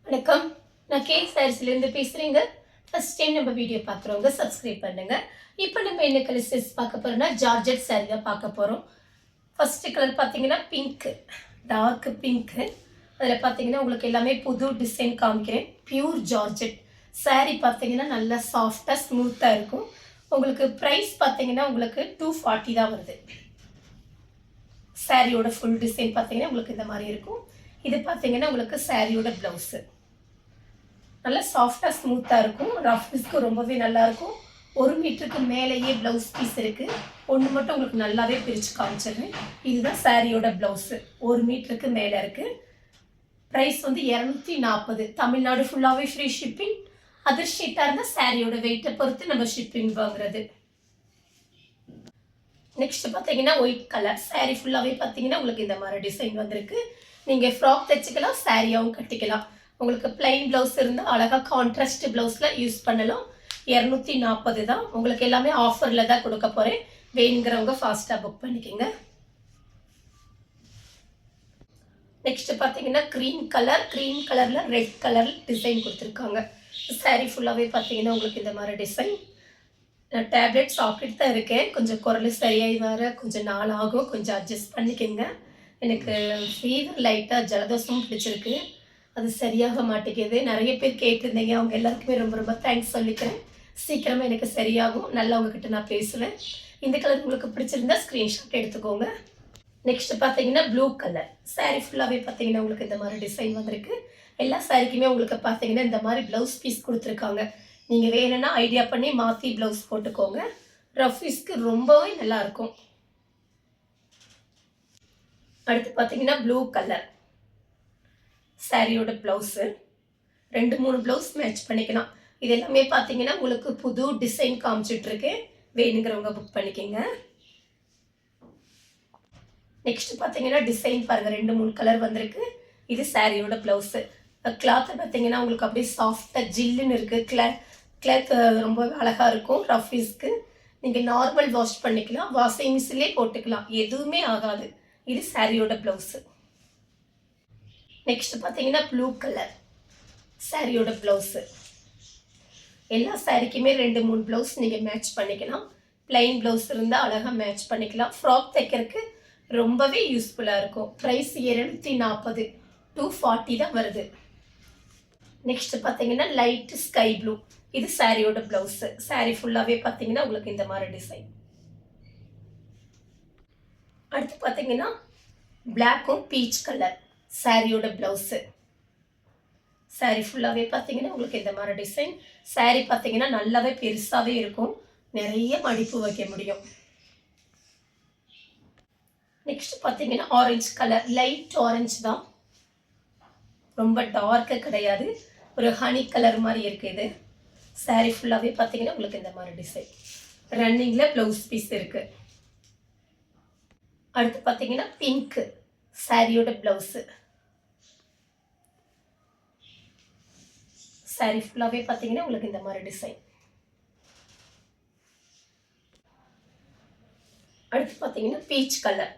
வணக்கம். நான் கே சாரீஸ்லேருந்து பேசுகிறேங்க. ஃபர்ஸ்ட் டைம் நம்ம வீடியோ பார்க்குறவங்க சப்ஸ்கிரைப் பண்ணுங்க. இப்போ நம்ம என்ன கலர்ஸ் பார்க்க போகிறோம்னா ஜார்ஜெட் சாரீ தான் பார்க்க போகிறோம். ஃபர்ஸ்ட் கலர் பார்த்தீங்கன்னா பிங்க்கு, டார்க் பிங்க்கு. அதில் பார்த்தீங்கன்னா உங்களுக்கு எல்லாமே புது டிசைன் காமிக்கிறேன். பியூர் ஜார்ஜெட் சாரீ பார்த்தீங்கன்னா நல்லா சாஃப்டாக ஸ்மூத்தாக இருக்கும். உங்களுக்கு ப்ரைஸ் பார்த்தீங்கன்னா உங்களுக்கு 240 தான் வருது. சாரியோட ஃபுல் டிசைன் பார்த்தீங்கன்னா உங்களுக்கு இந்த மாதிரி இருக்கும். இது பார்த்தீங்கன்னா உங்களுக்கு சாரியோட ப்ளவுஸு நல்லா சாஃப்டாக ஸ்மூத்தாக இருக்கும். ரஃப் பீஸ்க்கு ரொம்பவே நல்லாயிருக்கும். 1 மீட்டருக்கு மேலேயே ப்ளவுஸ் பீஸ் இருக்குது. ஒன்று மட்டும் உங்களுக்கு நல்லாவே பிரித்து காமிச்சிடுறேன். இதுதான் சாரியோட ப்ளவுஸு. 1 மீட்டருக்கு மேலே இருக்குது. ப்ரைஸ் வந்து 240. தமிழ்நாடு ஃபுல்லாகவே ஃப்ரீ ஷிப்பிங். அதர் ஷீட்டாக இருந்தால் சாரியோட வெயிட்டை பொறுத்து நம்ம ஷிப்பிங் வாங்குறது. நெக்ஸ்ட் பார்த்தீங்கன்னா ஒயிட் கலர் சாரீ ஃபுல்லாகவே பார்த்தீங்கன்னா உங்களுக்கு இந்த மாதிரி டிசைன் வந்திருக்கு. நீங்கள் ஃப்ராக் தைச்சிக்கலாம், சாரியாகவும் கட்டிக்கலாம். உங்களுக்கு பிளைன் ப்ளவுஸ் இருந்தால் அழகாக கான்ட்ராஸ்ட் ப்ளவுஸில் யூஸ் பண்ணலாம். 240 தான். உங்களுக்கு எல்லாமே ஆஃபரில் தான் கொடுக்க போகிறேன். வேணுங்கிறவங்க ஃபாஸ்ட்டாக புக் பண்ணிக்கோங்க. நெக்ஸ்ட் பார்த்தீங்கன்னா க்ரீன் கலரில் ரெட் கலர் டிசைன் கொடுத்துருக்காங்க. சாரீ ஃபுல்லாகவே பார்த்தீங்கன்னா உங்களுக்கு இந்த மாதிரி டிசைன். நான் டேப்லெட் சாப்பிட்டுட்டு தான் இருக்கேன். கொஞ்சம் குரல் சரியாகி வர கொஞ்சம் நாள் ஆகும். கொஞ்சம் அட்ஜஸ்ட் பண்ணிக்கோங்க. எனக்கு ஃபீவர் லைட்டாக ஜலதோஷமும் பிடிச்சிருக்கு. அது சரியாக மாட்டேங்குது. நிறைய பேர் கேட்டிருந்தீங்க. அவங்க எல்லாருக்குமே ரொம்ப ரொம்ப தேங்க்ஸ் சொல்லிக்கிறேன். சீக்கிரமாக எனக்கு சரியாகும். நல்லா உங்ககிட்ட நான் பேசுவேன். இந்த கலர் உங்களுக்கு பிடிச்சிருந்தா ஸ்க்ரீன்ஷாட் எடுத்துக்கோங்க. நெக்ஸ்ட் பார்த்தீங்கன்னா ப்ளூ கலர் சாரீ ஃபுல்லாகவே பார்த்தீங்கன்னா உங்களுக்கு இந்த மாதிரி டிசைன் வந்திருக்கு. எல்லா சாரீக்குமே உங்களுக்கு பார்த்தீங்கன்னா இந்த மாதிரி ப்ளவுஸ் பீஸ் கொடுத்துருக்காங்க. நீங்கள் வேணும்னா ஐடியா பண்ணி மாற்றி ப்ளவுஸ் போட்டுக்கோங்க. ரஃப் பீஸ்க்கு ரொம்பவே நல்லாயிருக்கும். அடுத்து பார்த்தீங்கன்னா ப்ளூ கலர் சாரியோட ப்ளவுஸு 2-3 ப்ளவுஸ் மேட்ச் பண்ணிக்கலாம். இது எல்லாமே பார்த்தீங்கன்னா உங்களுக்கு புது டிசைன் காமிச்சிட்ருக்கேன். வேணுங்கிறவங்க புக் பண்ணிக்கோங்க. நெக்ஸ்ட் பார்த்தீங்கன்னா டிசைன் பாருங்கள், 2-3 கலர் வந்திருக்கு. இது சாரியோட ப்ளவுஸு. கிளாத்தை பார்த்தீங்கன்னா உங்களுக்கு அப்படியே சாஃப்டாக ஜில்லுன்னு இருக்குது. கிளாத் ரொம்ப அழகாக இருக்கும். ரஃப் பீஸ்க்கு நீங்கள் நார்மல் வாஷ் பண்ணிக்கலாம், வாஷிங் மிஷின்லேயே போட்டுக்கலாம், எதுவுமே ஆகாது. இது சாரியோட ப்ளவுஸு. நெக்ஸ்ட் பார்த்தீங்கன்னா ப்ளூ கலர் சாரியோட ப்ளவுஸு. எல்லா சாரிக்குமே 2-3 ப்ளவுஸ் நீங்கள் மேட்ச் பண்ணிக்கலாம். பிளைன் ப்ளவுஸ் இருந்தால் அழகாக மேட்ச் பண்ணிக்கலாம். ஃப்ராக் தைக்கிறதுக்கு ரொம்பவே யூஸ்ஃபுல்லாக இருக்கும். ப்ரைஸ் 240, 240 தான் வருது. நெக்ஸ்ட் பார்த்தீங்கன்னா லைட் ஸ்கை ப்ளூ. இது சாரியோட ப்ளவுஸு. சாரி ஃபுல்லாகவே பார்த்தீங்கன்னா உங்களுக்கு இந்த மாதிரி டிசைன். அடுத்து பார்த்தீங்கன்னா பிளாக்கும் பீச் கலர் சாரியோட ப்ளவுஸு. சாரீ ஃபுல்லாகவே பார்த்தீங்கன்னா உங்களுக்கு இந்த மாதிரி டிசைன். சாரீ பார்த்தீங்கன்னா நல்லாவே பெருசாகவே இருக்கும். நிறைய மடிப்பு வைக்க முடியும். நெக்ஸ்ட் பார்த்தீங்கன்னா ஆரஞ்சு கலர், லைட் ஆரஞ்சு தான், ரொம்ப டார்க்கு கிடையாது. ஒரு ஹனி கலர் மாதிரி இருக்குது. சாரீ ஃபுல்லாகவே பார்த்தீங்கன்னா உங்களுக்கு இந்த மாதிரி டிசைன். ரன்னிங்கில் ப்ளவுஸ் பீஸ் இருக்குது. அடுத்து பார்த்தீங்கன்னா பிங்க்கு சாரியோட ப்ளவுஸு. சாரீ ஃபுல்லாகவே பார்த்தீங்கன்னா உங்களுக்கு இந்த மாதிரி டிசைன். அடுத்து பார்த்தீங்கன்னா பீச் கலர்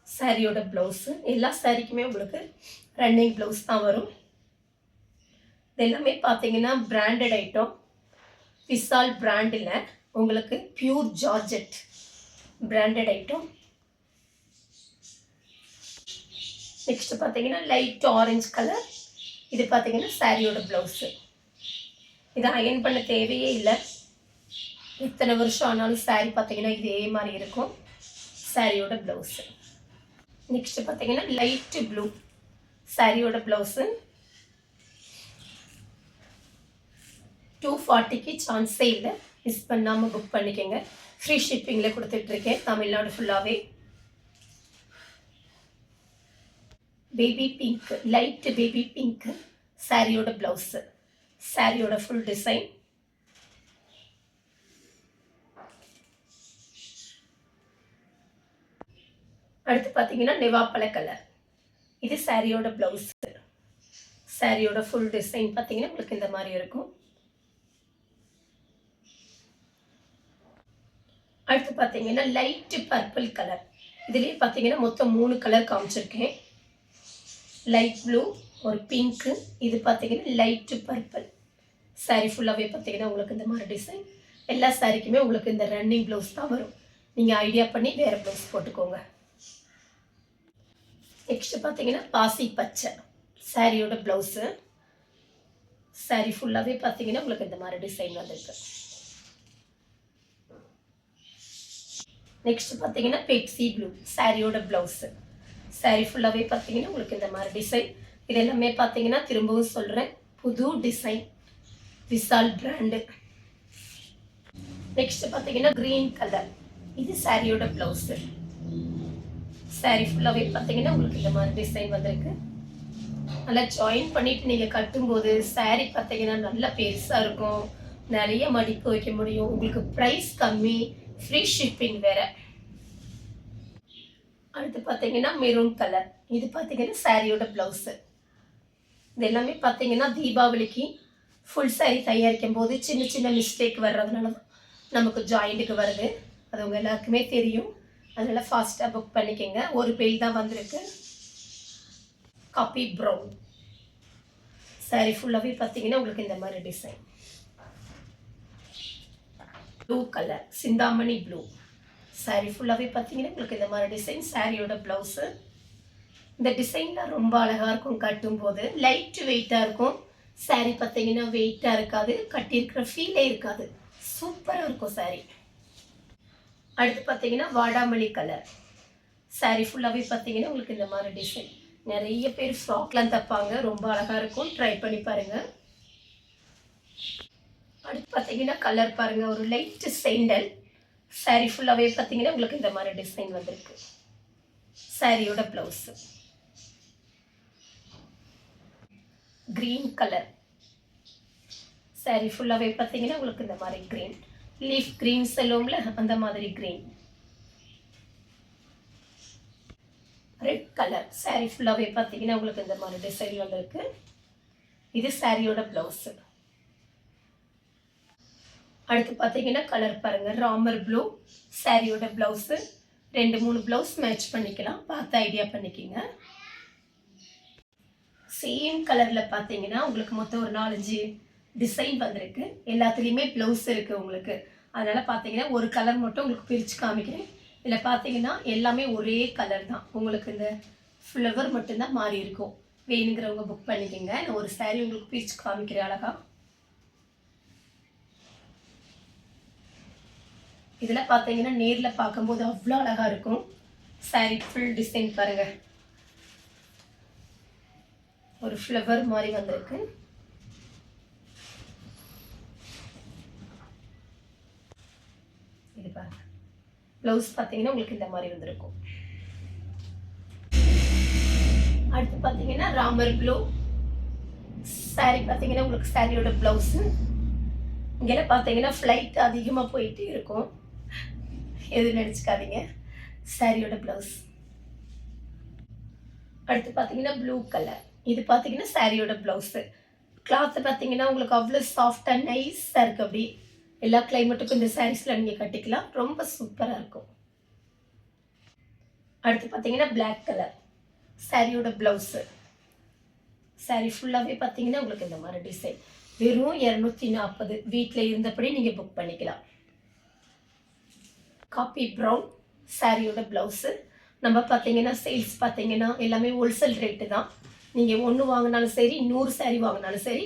சாரியோட ப்ளவுஸு. எல்லா சாரிக்குமே உங்களுக்கு ரன்னிங் ப்ளவுஸ் தான் வரும். இது எல்லாமே பார்த்தீங்கன்னா பிராண்டட் ஐட்டம். விசால் பிராண்டில் உங்களுக்கு pure georgette branded item. Next பார்த்தீங்கன்னா லைட் ஆரஞ்சு கலர். இது பார்த்தீங்கன்னா சாரியோட ப்ளவுஸு. இது அயன் பண்ண தேவையே இல்லை. எத்தனை வருஷம் ஆனாலும் சாரீ பார்த்தீங்கன்னா இதே மாதிரி இருக்கும். சாரியோட ப்ளவுஸு. நெக்ஸ்ட் பார்த்தீங்கன்னா லைட்டு ப்ளூ சாரியோட ப்ளவுஸு. 240க்கு சான்ஸே இல்லை. மிஸ் பண்ணாமல் புக் பண்ணிக்கோங்க. ஃப்ரீ ஷிப்பிங்கில் கொடுத்துட்ருக்கேன் தமிழ்நாடு ஃபுல்லாகவே. Baby pink, light baby pink சாரியோட ப்ளவுஸு. சாரியோட ஃபுல் டிசைன். அடுத்து பார்த்தீங்கன்னா நெவாப்பழ கலர். இது சாரியோட ப்ளவுஸு. சாரியோட ஃபுல் டிசைன் பார்த்தீங்கன்னா உங்களுக்கு இந்த மாதிரி இருக்கும். அடுத்து பார்த்தீங்கன்னா லைட் பர்பிள் கலர். இதுலேயே பார்த்தீங்கன்னா மொத்தம் 3 கலர் காமிச்சிருக்கேன். லைட் ப்ளூ, ஒரு பிங்க்கு, இது பார்த்தீங்கன்னா லைட்டு பர்பிள். சாரீ ஃபுல்லாகவே பார்த்தீங்கன்னா உங்களுக்கு இந்த மாதிரி டிசைன். எல்லா சாரீக்குமே உங்களுக்கு இந்த ரன்னிங் ப்ளவுஸ் தான் வரும். நீங்கள் ஐடியா பண்ணி வேறு ப்ளவுஸ் போட்டுக்கோங்க. நெக்ஸ்ட்டு பார்த்தீங்கன்னா பாசி பச்சை சாரியோட ப்ளவுஸு. சாரீ ஃபுல்லாகவே பார்த்தீங்கன்னா உங்களுக்கு இந்த மாதிரி டிசைன் வந்திருக்கு. நெக்ஸ்ட் பார்த்தீங்கன்னா பெப்சி ப்ளூ சாரியோட ப்ளவுஸு. சாரீ ஃபுல்லாகவே பார்த்தீங்கன்னா உங்களுக்கு இந்த மாதிரி டிசைன். இது எல்லாமே பார்த்தீங்கன்னா திரும்பவும் சொல்கிறேன், புது டிசைன், விசால் பிராண்டு. நெக்ஸ்ட் பார்த்தீங்கன்னா க்ரீன் கலர், இது சாரியோட ப்ளவுஸு. சாரீ ஃபுல்லாகவே பார்த்தீங்கன்னா உங்களுக்கு இந்த மாதிரி டிசைன் வந்திருக்கு. நல்லா ஜாயின் பண்ணிவிட்டு நீங்கள் கட்டும்போது சாரீ பார்த்தீங்கன்னா நல்லா பெருசாக இருக்கும், நிறைய மடிப்பு வைக்க முடியும். உங்களுக்கு ப்ரைஸ் கம்மி, ஃப்ரீ ஷிப்பிங் வேறு. அடுத்து பார்த்தீங்கன்னா மெரூன் கலர், இது பார்த்தீங்கன்னா சாரியோட ப்ளவுஸு. இது எல்லாமே பார்த்தீங்கன்னா தீபாவளிக்கு ஃபுல் சாரீ தயாரிக்கும் போது சின்ன சின்ன மிஸ்டேக் வர்றதுனால தான் நமக்கு ஜாயிண்ட்டுக்கு வருது. அது உங்கள் எல்லாருக்குமே தெரியும். அதனால் ஃபாஸ்ட்டாக புக் பண்ணிக்கோங்க. ஒரு பெயில் தான் வந்திருக்கு. காப்பி ப்ரௌன் சாரீ ஃபுல்லாகவே பார்த்தீங்கன்னா உங்களுக்கு இந்த மாதிரி design. Blue colour, Chintamani blue sari ஃபுல்லாகவே பார்த்தீங்கன்னா உங்களுக்கு இந்த மாதிரி டிசைன். சாரியோட ப்ளவுஸு. இந்த டிசைன்லாம் ரொம்ப அழகாக இருக்கும். கட்டும்போது லைட் வெயிட்டாக இருக்கும். சாரீ பார்த்தீங்கன்னா வெயிட்டாக இருக்காது, கட்டியிருக்கிற ஃபீலே இருக்காது, சூப்பராக இருக்கும் சாரீ. அடுத்து பார்த்தீங்கன்னா வாடாமல்லி கலர் சாரீ ஃபுல்லாகவே பார்த்தீங்கன்னா உங்களுக்கு இந்த மாதிரி டிசைன். நிறைய பேர் ஃப்ராக்லாம் தைப்பாங்க, ரொம்ப அழகாக இருக்கும், ட்ரை பண்ணி பாருங்கள். அடுத்து பார்த்தீங்கன்னா கலர் பாருங்கள், ஒரு லைட்டு சேண்டல். சாரீ ஃபுல்லாகவே பார்த்தீங்கன்னா உங்களுக்கு இந்த மாதிரி டிசைன் வந்திருக்கு. சாரியோட ப்ளவுஸு. க்ரீன் கலர் சாரீ ஃபுல்லாகவே பார்த்தீங்கன்னா உங்களுக்கு இந்த மாதிரி க்ரீன், லீஃப் க்ரீன் சொல்லுவோம்ல அந்த மாதிரி க்ரீன். ரெட் கலர் சாரீ ஃபுல்லாகவே பார்த்தீங்கன்னா உங்களுக்கு இந்த மாதிரி டிசைன் வந்திருக்கு. இது சாரியோட ப்ளவுஸு. அடுத்து பார்த்தீங்கன்னா கலர் பாருங்கள், ராமர் ப்ளூ சாரியோட ப்ளவுஸு. 2-3 ப்ளவுஸ் மேட்ச் பண்ணிக்கலாம், பார்த்து ஐடியா பண்ணிக்கிங்க. சேம் கலரில் பார்த்தீங்கன்னா உங்களுக்கு மொத்தம் ஒரு 4-5 டிசைன் வந்திருக்கு. எல்லாத்துலேயுமே ப்ளவுஸ் இருக்குது உங்களுக்கு. அதனால் பார்த்தீங்கன்னா ஒரு கலர் மட்டும் உங்களுக்கு பிரித்து காமிக்கிறேன். இதில் பார்த்தீங்கன்னா எல்லாமே ஒரே கலர் தான். உங்களுக்கு இந்த ஃப்ளவர் மட்டும்தான் மாறி இருக்கும். வேணுங்கிறவங்க புக் பண்ணிக்கோங்க. நான் ஒரு சாரீ உங்களுக்கு பிரித்து காமிக்கிறேன் அழகாக. இதில் பார்த்தீங்கன்னா நேரில் பார்க்கும்போது அவ்வளோ அழகாக இருக்கும். சாரீ ஃபுல் டிசைன் பாருங்கள், ஒரு ஃப்ளவர் மாதிரி வந்திருக்கு. இது பாருங்க, ப்ளவுஸ் பார்த்தீங்கன்னா உங்களுக்கு இந்த மாதிரி வந்திருக்கும். அடுத்து பார்த்தீங்கன்னா ராமர் ப்ளூ சாரீ பார்த்தீங்கன்னா உங்களுக்கு சாரியோட ப்ளவுஸு. இங்கெல்லாம் பார்த்தீங்கன்னா ஃப்ளைட் அதிகமாக போயிட்டே இருக்கும், எது நினச்சிக்காதீங்க. சாரியோட ப்ளவுஸ். அடுத்து பார்த்தீங்கன்னா ப்ளூ கலர், இது பார்த்தீங்கன்னா சாரியோட ப்ளவுஸு. கிளாத்து பார்த்தீங்கன்னா உங்களுக்கு அவ்வளோ சாஃப்டாக நைஸாக இருக்குது. அப்படி எல்லா கிளைமேட்டுக்கும் இந்த சாரீஸில் நீங்கள் கட்டிக்கலாம், ரொம்ப சூப்பராக இருக்கும். அடுத்து பார்த்தீங்கன்னா பிளாக் கலர் சாரியோட ப்ளவுஸு. சாரீ ஃபுல்லாகவே பார்த்தீங்கன்னா உங்களுக்கு இந்த மாதிரி டிசைன். வெறும் 240. வீட்டில் இருந்தபடி நீங்கள் புக் பண்ணிக்கலாம். காப்பி ப்ரௌன் சாரியோட ப்ளவுஸு. நம்ம பார்த்தீங்கன்னா சேல்ஸ் பார்த்தீங்கன்னா எல்லாமே ஹோல்சேல் ரேட்டு தான். நீங்கள் ஒன்று வாங்கினாலும் சரி, 100 சாரீ வாங்கினாலும் சரி,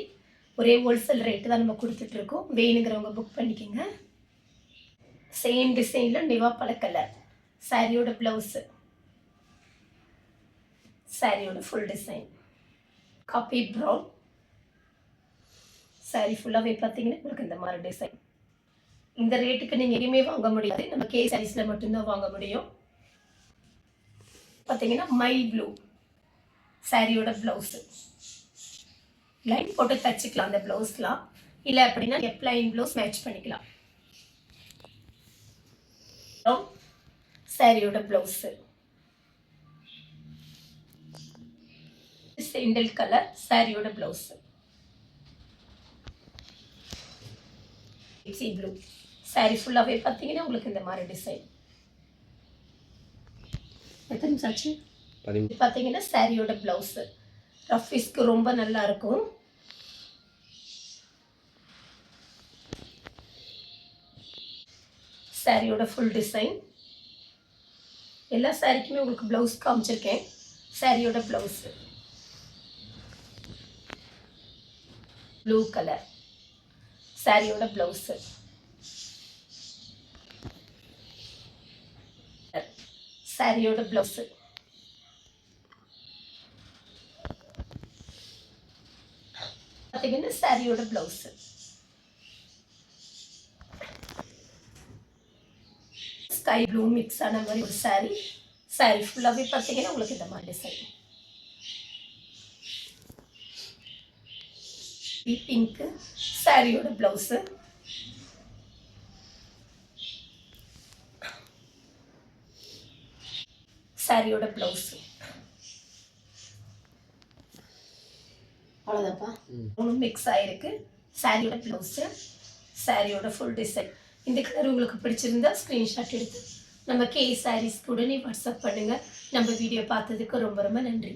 ஒரே ஹோல்சேல் ரேட்டு தான் நம்ம கொடுத்துட்ருக்கோம். வேணுங்கிறவங்க புக் பண்ணிக்கோங்க. சேம் டிசைனில் நிவா பழ கலர் சாரியோட ப்ளவுஸு. சாரியோட full design copy brown. Sari ஃபுல்லாகவே பார்த்தீங்கன்னா உங்களுக்கு இந்த மாதிரி டிசைன். இந்த ரேட்டுக்கு நீங்கள் எங்கேயுமே வாங்க முடியாது, நம்ம கே சாரீஸில் மட்டும்தான் வாங்க முடியும். பார்த்தீங்கன்னா மை ப்ளூ சாரியோட ப்ளவுஸு. லைன் போட்டு தச்சுக்கலாம் அந்த ப்ளவுஸ்லாம், இல்லை அப்படின்னா ப்ளைன் ப்ளவுஸ் மேட்ச் பண்ணிக்கலாம். சாரியோட ப்ளவுஸு. செண்டல் கலர் சாரியோட ப்ளவுஸு. சி ப்ளூ சாரீ ஃபுல்லாகவே பார்த்தீங்கன்னா உங்களுக்கு இந்த மாதிரி டிசைன். எத்தனை நிமிஷம் ஆச்சு? பார்த்தீங்கன்னா சாரியோட ப்ளவுஸு. ரஃபீஸ்க்கு ரொம்ப நல்லா இருக்கும். சாரியோட ஃபுல் டிசைன். எல்லா சாரிக்குமே உங்களுக்கு ப்ளவுஸ் காமிச்சிருக்கேன். சாரியோட ப்ளவுஸு ப்ளூ கலர். சாரியோட ப்ளவுஸு சாரியோட ப்ளவுஸு பார்த்தீங்கன்னா சாரியோட ப்ளவுஸு ஸ்கை ப்ளூ மிக்ஸ் ஆன மாதிரி ஒரு சாரி. சாரி ஃபுல்லாகவே பார்த்தீங்கன்னா உங்களுக்கு இந்த மாதிரி டிசைன். பிங்க்கு. சாரியோட ப்ளவுஸு சாரியோட ப்ளவுஸு அவ்வளோதான்ப்பா. மூணு மிக்ஸ் ஆகிருக்கு. சாரியோட ப்ளவுஸு சாரியோட ஃபுல் டிசைன். இந்த கலர் உங்களுக்கு பிடிச்சிருந்தா ஸ்க்ரீன்ஷாட் எடுத்து நம்ம கே சாரீஸ்க்கு உடனே வாட்ஸ்அப் பண்ணுங்கள். நம்ம வீடியோ பார்த்ததுக்கு ரொம்ப ரொம்ப நன்றி.